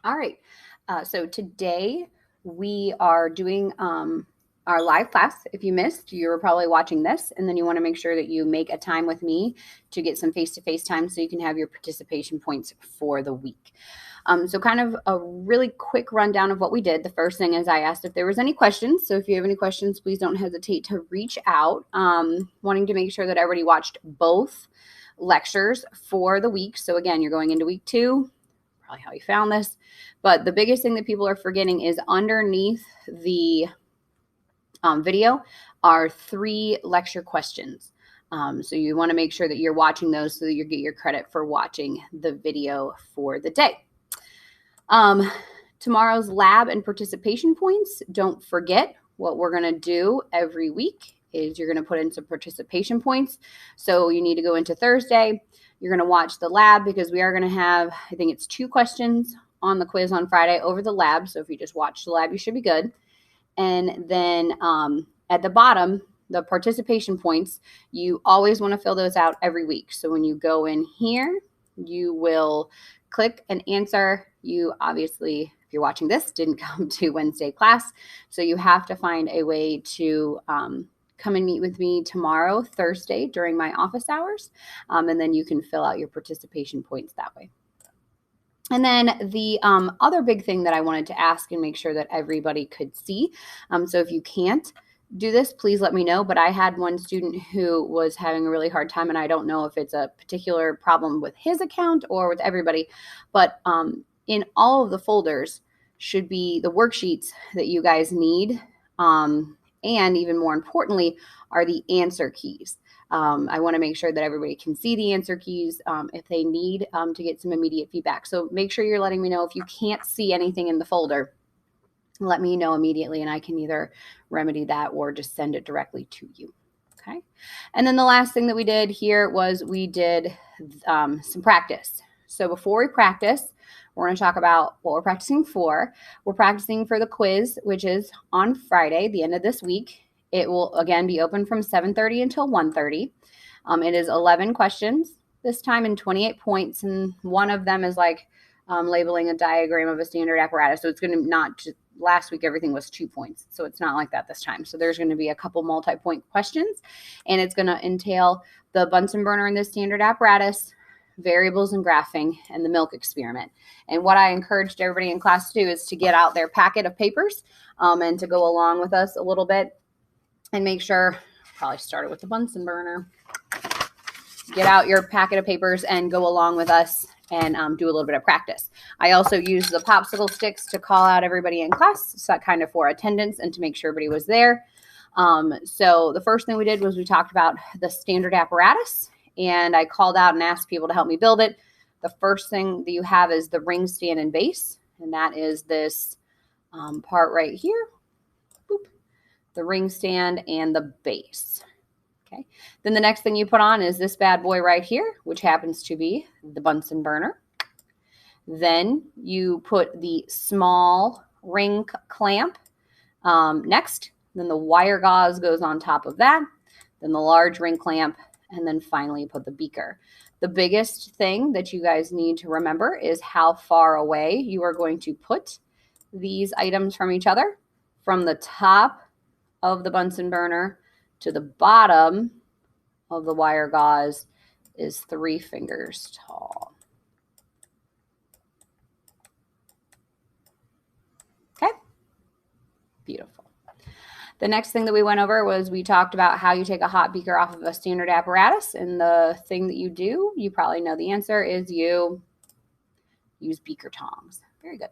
All right. So today we are doing our live class. If you missed, you were probably watching this, and then you want to make sure that you make a time with me to get some face-to-face time so you can have your participation points for the week. So kind of a really quick rundown of what we did. The first thing is I asked if there was any questions. So if you have any questions, please don't hesitate to reach out. Wanting to make sure that everybody watched both lectures for the week. So again, you're going into week 2. Probably how you found this. But the biggest thing that people are forgetting is underneath the video are 3 lecture questions. So you want to make sure that you're watching those so that you get your credit for watching the video for the day. Tomorrow's lab and participation points, don't forget what we're going to do every week is you're going to put in some participation points. So you need to go into Thursday. You're going to watch the lab because we are going to have, I think it's 2 questions on the quiz on Friday over the lab. So if you just watch the lab, you should be good. And then at the bottom, the participation points, you always want to fill those out every week. So when you go in here, you will click and answer. You obviously, if you're watching this, didn't come to Wednesday class. So you have to find a way to come and meet with me tomorrow, Thursday, during my office hours. And then you can fill out your participation points that way. And then the other big thing that I wanted to ask and make sure that everybody could see. So if you can't do this, please let me know. But I had one student who was having a really hard time, and I don't know if it's a particular problem with his account or with everybody. But in all of the folders should be the worksheets that you guys need. And even more importantly, are the answer keys. I want to make sure that everybody can see the answer keys if they need to get some immediate feedback. So make sure you're letting me know if you can't see anything in the folder. Let me know immediately, and I can either remedy that or just send it directly to you. Okay. And then the last thing that we did here was we did some practice. So before we practice, we're going to talk about what we're practicing for. We're practicing for the quiz, which is on Friday, the end of this week. It will, again, be open from 7:30 until 1:30. It is 11 questions this time and 28 points, and one of them is like labeling a diagram of a standard apparatus. So it's going to not just, last week everything was 2 points, so it's not like that this time. So there's going to be a couple multi-point questions, and it's going to entail the Bunsen burner and the standard apparatus, variables and graphing, and the milk experiment. And what I encouraged everybody in class to do is to get out their packet of papers and to go along with us a little bit and make sure, probably started with the Bunsen burner, get out your packet of papers and go along with us and do a little bit of practice. I also used the popsicle sticks to call out everybody in class, so that kind of for attendance and to make sure everybody was there. So the first thing we did was we talked about the standard apparatus, and I called out and asked people to help me build it. The first thing that you have is the ring stand and base, and that is this part right here. Boop. The ring stand and the base. Okay. Then the next thing you put on is this bad boy right here, which happens to be the Bunsen burner. Then you put the small ring clamp next. Then the wire gauze goes on top of that. Then the large ring clamp. And then finally you put the beaker. The biggest thing that you guys need to remember is how far away you are going to put these items from each other. From the top of the Bunsen burner to the bottom of the wire gauze is 3 fingers tall. Okay, beautiful. The next thing that we went over was we talked about how you take a hot beaker off of a standard apparatus, and the thing that you do, you probably know the answer, is you use beaker tongs. Very good.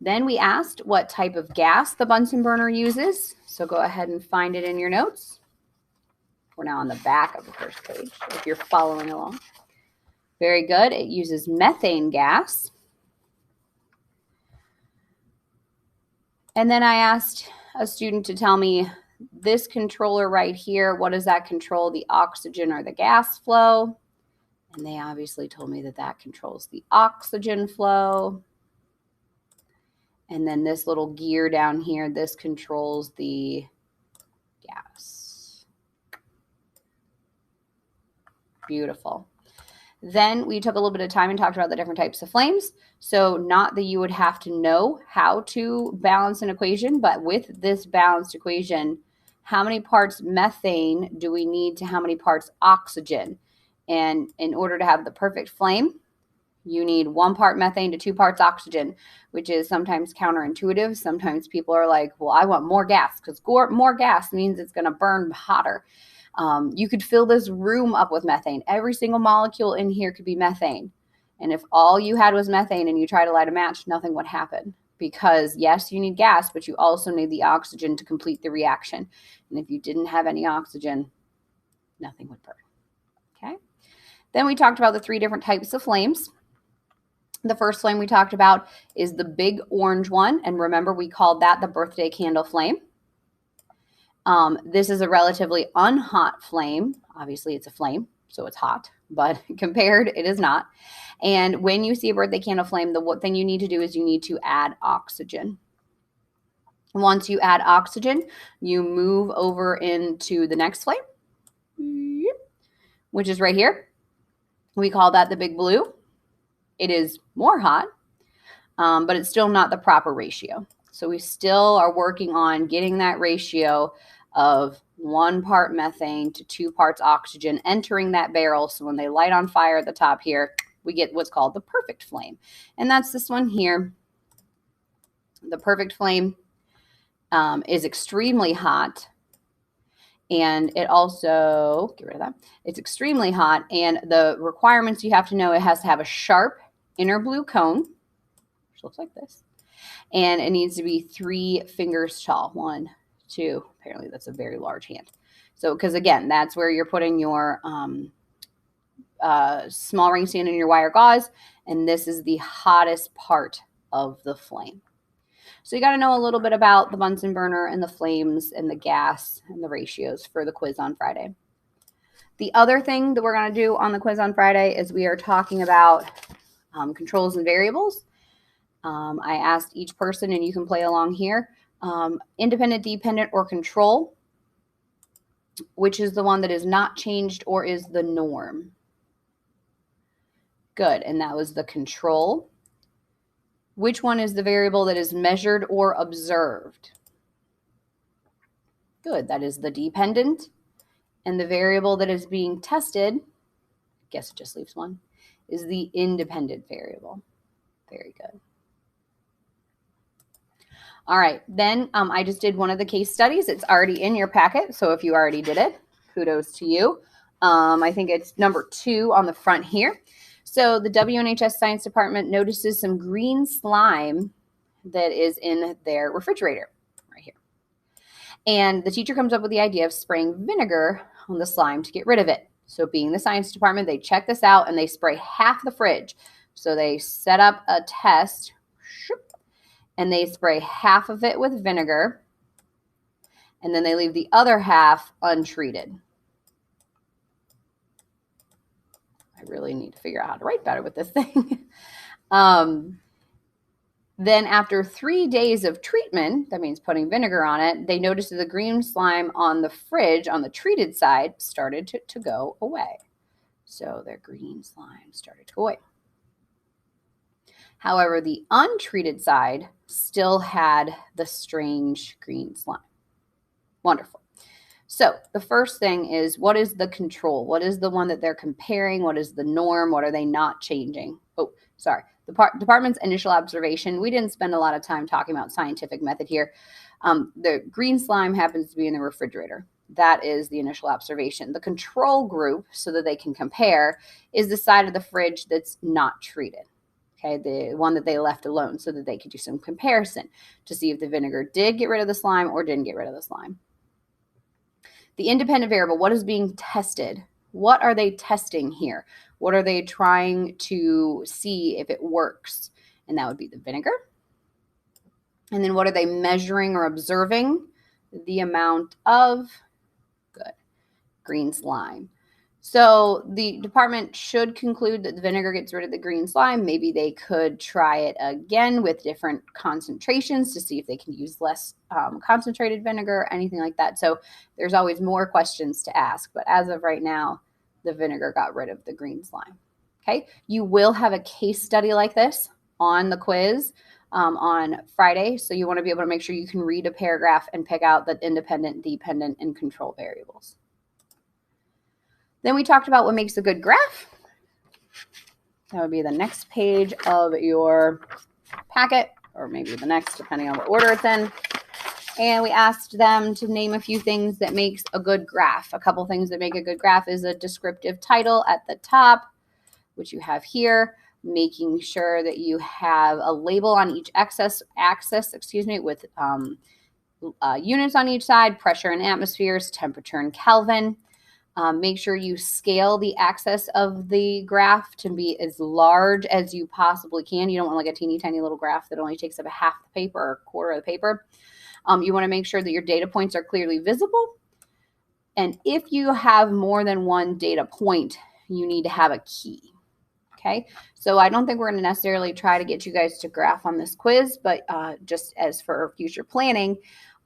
Then we asked what type of gas the Bunsen burner uses. So go ahead and find it in your notes. We're now on the back of the first page if you're following along. Very good. It uses methane gas. And then I asked a student to tell me this controller right here, what does that control, the oxygen or the gas flow? And they obviously told me that that controls the oxygen flow. And then this little gear down here, this controls the gas. Beautiful. Then we took a little bit of time and talked about the different types of flames. So not that you would have to know how to balance an equation, but with this balanced equation, how many parts methane do we need to how many parts oxygen? And in order to have the perfect flame, you need 1 part methane to 2 parts oxygen, which is sometimes counterintuitive. Sometimes people are like, well, I want more gas because more gas means it's going to burn hotter. You could fill this room up with methane. Every single molecule in here could be methane. And if all you had was methane and you try to light a match, nothing would happen. Because yes, you need gas, but you also need the oxygen to complete the reaction. And if you didn't have any oxygen, nothing would burn. Okay. Then we talked about the 3 different types of flames. The first flame we talked about is the big orange one. And remember, we called that the birthday candle flame. This is a relatively unhot flame. Obviously, it's a flame, so it's hot, but compared, it is not. And when you see a birthday candle flame, the thing you need to do is you need to add oxygen. Once you add oxygen, you move over into the next flame, which is right here. We call that the big blue. It is more hot, but it's still not the proper ratio. So we still are working on getting that ratio of 1 part methane to 2 parts oxygen entering that barrel. So when they light on fire at the top here, we get what's called the perfect flame. And that's this one here. The perfect flame is extremely hot. And it also, get rid of that, it's extremely hot. And the requirements you have to know, it has to have a sharp inner blue cone, which looks like this. And it needs to be 3 fingers tall. 1, 2, apparently that's a very large hand. So, because again, that's where you're putting your small ring stand in your wire gauze. And this is the hottest part of the flame. So you got to know a little bit about the Bunsen burner and the flames and the gas and the ratios for the quiz on Friday. The other thing that we're going to do on the quiz on Friday is we are talking about controls and variables. I asked each person, and you can play along here, independent, dependent, or control, which is the one that is not changed or is the norm. Good, and that was the control. Which one is the variable that is measured or observed? Good, that is the dependent. And the variable that is being tested, I guess it just leaves one, is the independent variable. Very good. All right, then I just did one of the case studies. It's already in your packet, so if you already did it, kudos to you. I think it's number 2 on the front here. So the WNHS Science Department notices some green slime that is in their refrigerator right here. And the teacher comes up with the idea of spraying vinegar on the slime to get rid of it. So being the science department, they check this out and they spray half the fridge. So they set up a test and they spray half of it with vinegar and then they leave the other half untreated. I really need to figure out how to write better with this thing. Then after 3 days of treatment, that means putting vinegar on it, they noticed that the green slime on the fridge on the treated side started to go away. So their green slime started to go away. However, the untreated side still had the strange green slime. Wonderful. So the first thing is, what is the control? What is the one that they're comparing? What is the norm? What are they not changing? Oh, sorry. The department's initial observation, we didn't spend a lot of time talking about scientific method here. The green slime happens to be in the refrigerator. That is the initial observation. The control group, so that they can compare, is the side of the fridge that's not treated. Okay, the one that they left alone, so that they could do some comparison to see if the vinegar did get rid of the slime or didn't get rid of the slime. The independent variable, what is being tested? What are they testing here? What are they trying to see if it works? And that would be the vinegar. And then what are they measuring or observing? The amount of green slime. So the department should conclude that the vinegar gets rid of the green slime. Maybe they could try it again with different concentrations to see if they can use less concentrated vinegar, anything like that. So there's always more questions to ask. But as of right now, the vinegar got rid of the green slime. Okay, you will have a case study like this on the quiz on Friday. So you want to be able to make sure you can read a paragraph and pick out the independent, dependent, and control variables. Then we talked about what makes a good graph. That would be the next page of your packet, or maybe the next, depending on what order it's in. And we asked them to name a few things that makes a good graph. A couple things that make a good graph is a descriptive title at the top, which you have here, making sure that you have a label on each axis, with units on each side, pressure in atmospheres, temperature in Kelvin. Make sure you scale the axis of the graph to be as large as you possibly can. You don't want like a teeny tiny little graph that only takes up a half the paper or a quarter of the paper. You want to make sure that your data points are clearly visible. And if you have more than one data point, you need to have a key. Okay, so I don't think we're going to necessarily try to get you guys to graph on this quiz, but just as for future planning,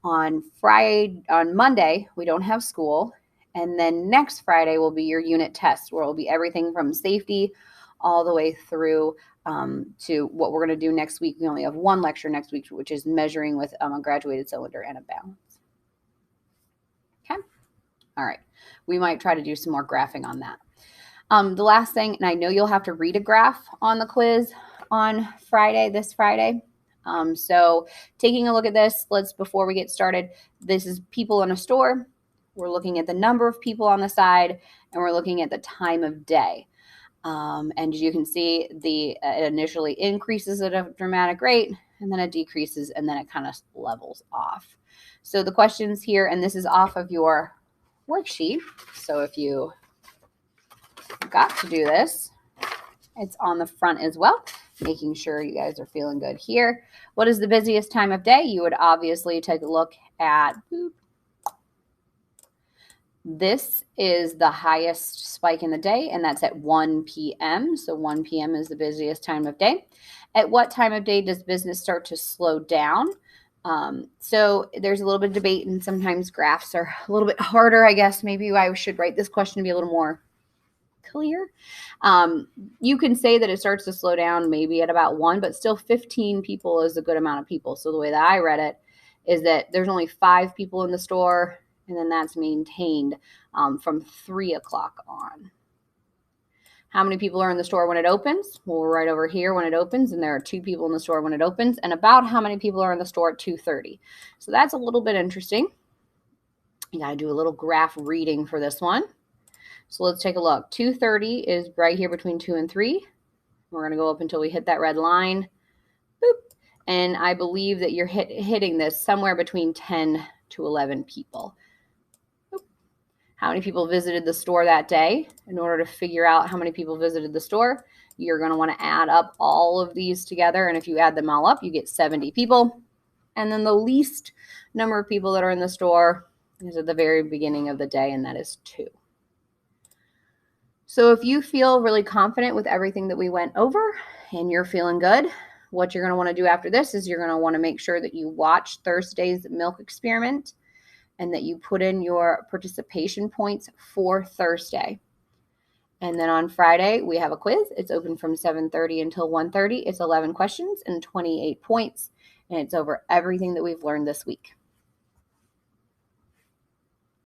on Monday, we don't have school. And then next Friday will be your unit test, where it will be everything from safety all the way through to what we're going to do next week. We only have one lecture next week, which is measuring with a graduated cylinder and a balance. Okay. All right. We might try to do some more graphing on that. The last thing, and I know you'll have to read a graph on the quiz on this Friday. So taking a look at this, before we get started, this is people in a store. We're looking at the number of people on the side, and we're looking at the time of day. And as you can see, it initially increases at a dramatic rate, and then it decreases, and then it kind of levels off. So the questions here, and this is off of your worksheet. So if you got to do this, it's on the front as well, making sure you guys are feeling good here. What is the busiest time of day? You would obviously take a look at, this is the highest spike in the day, and that's at 1 p.m. So 1 p.m. is the busiest time of day. At what time of day does business start to slow down? So there's a little bit of debate, and sometimes graphs are a little bit harder, I guess. Maybe I should write this question to be a little more clear. You can say that it starts to slow down maybe at about 1, but still 15 people is a good amount of people. So the way that I read it is that there's only 5 people in the store, and then that's maintained from 3 o'clock on. How many people are in the store when it opens? Well, we're right over here when it opens, and there are 2 people in the store when it opens, and about how many people are in the store at 2:30. So that's a little bit interesting. You got to do a little graph reading for this one. So let's take a look. 2:30 is right here between 2 and 3. We're going to go up until we hit that red line. Boop. And I believe that you're hitting this somewhere between 10 to 11 people. Boop. How many people visited the store that day? In order to figure out how many people visited the store, you're going to want to add up all of these together. And if you add them all up, you get 70 people. And then the least number of people that are in the store is at the very beginning of the day, and that is 2. So if you feel really confident with everything that we went over and you're feeling good, what you're going to want to do after this is you're going to want to make sure that you watch Thursday's milk experiment and that you put in your participation points for Thursday. And then on Friday, we have a quiz. It's open from 7:30 until 1:30. It's 11 questions and 28 points, and it's over everything that we've learned this week.